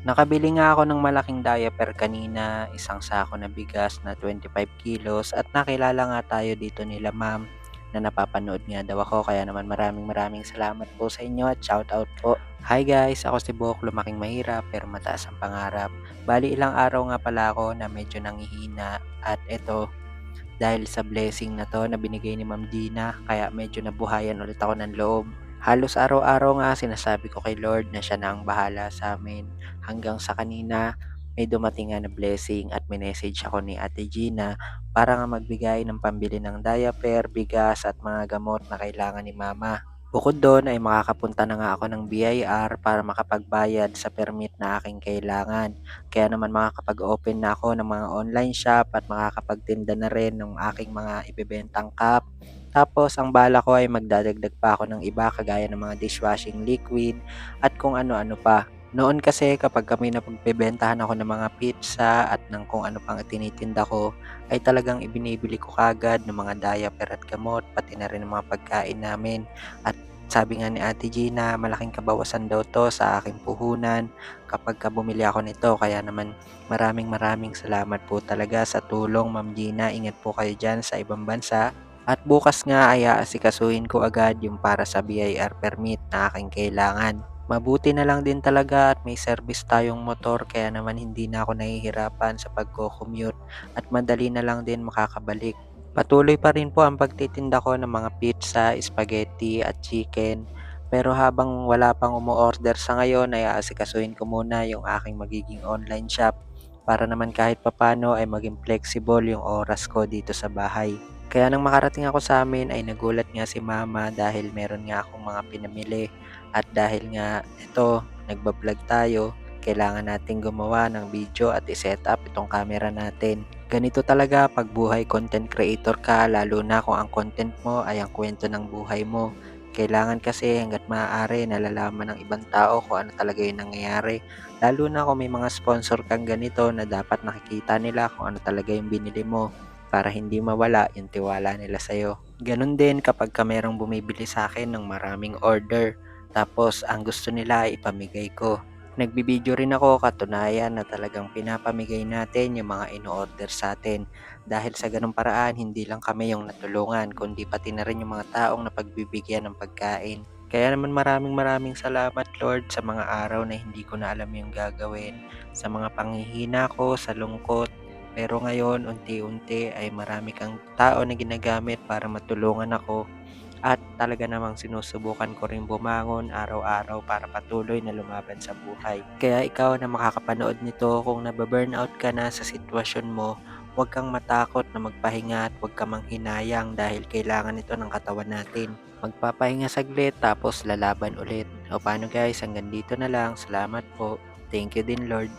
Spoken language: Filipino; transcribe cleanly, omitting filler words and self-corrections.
Nakabili nga ako ng malaking diaper kanina, isang sako na bigas na 25 kilos at nakilala nga tayo dito nila ma'am na napapanood nga daw ako kaya naman maraming salamat po sa inyo at shoutout po. Hi guys, ako si Bok, lumaking mahirap pero mataas ang pangarap. Bali ilang araw nga pala ako na medyo nanghihina at eto dahil sa blessing na 'to na binigay ni Ma'am Gina kaya medyo nabuhayan ulit ako ng loob. Halos araw-araw nga sinasabi ko kay Lord na siya na ang bahala sa amin hanggang sa kanina may dumating nga na blessing at minessage ako ni Ate Gina para nga magbigay ng pambili ng diaper, bigas at mga gamot na kailangan ni Mama. Bukod doon ay makakapunta na nga ako ng BIR para makapagbayad sa permit na aking kailangan. Kaya naman makakapag-open na ako ng mga online shop at makakapagtinda na rin ng aking mga ibebentang cup. Tapos ang bala ko ay magdadagdag pa ako ng iba kagaya ng mga dishwashing liquid at kung ano-ano pa. Noon kasi kapag kami napagbebentahan ako ng mga pizza at ng kung ano pang tinitinda ko, ay talagang ibinibili ko kagad ng mga diaper at gamot, pati na rin ng mga pagkain namin. At sabi nga ni Ate Gina, malaking kabawasan daw to sa aking puhunan kapag bumili ako nito. Kaya naman maraming salamat po talaga sa tulong Ma'am Gina. Ingat po kayo dyan sa ibang bansa. At bukas nga ay aasikasuhin ko agad yung para sa BIR permit na aking kailangan. Mabuti na lang din talaga at may service tayong motor kaya naman hindi na ako nahihirapan sa pagko-commute at madali na lang din makakabalik. Patuloy pa rin po ang pagtitinda ko ng mga pizza, spaghetti at chicken. Pero habang wala pang umu-order sa ngayon ay aasikasuhin ko muna yung aking magiging online shop para naman kahit papano ay maging flexible yung oras ko dito sa bahay. Kaya nang makarating ako sa amin ay nagulat nga si mama dahil meron nga akong mga pinamili at dahil nga ito nagbablog tayo, kailangan nating gumawa ng video at i-set up itong camera natin. Ganito talaga pag buhay content creator ka lalo na kung ang content mo ay ang kwento ng buhay mo. Kailangan kasi hangga't maaari nalalaman ng ibang tao kung ano talaga yung nangyayari. Lalo na kung may mga sponsor kang ganito na dapat nakikita nila kung ano talaga yung binili mo para hindi mawala yung tiwala nila sa'yo. Ganon din kapag ka merong bumibili sa akin ng maraming order tapos ang gusto nila ay ipamigay ko. Nagbibideo rin ako katunayan na talagang pinapamigay natin yung mga ino-order sa atin. Dahil sa ganung paraan, hindi lang kami yung natulungan, kundi pati na rin yung mga taong napagbibigyan ng pagkain. Kaya naman maraming salamat Lord sa mga araw na hindi ko na alam yung gagawin, sa mga panghihina ko, sa lungkot. Pero ngayon, unti-unti ay marami kang tao na ginagamit para matulungan ako at talaga namang sinusubukan ko rin bumangon araw-araw para patuloy na lumaban sa buhay. Kaya ikaw na makakapanood nito, kung nababurnout ka na sa sitwasyon mo, huwag kang matakot na magpahinga at huwag ka manghinayang dahil kailangan ito ng katawan natin. Magpapahinga saglit tapos lalaban ulit. O paano guys, hanggang dito na lang. Salamat po. Thank you din Lord.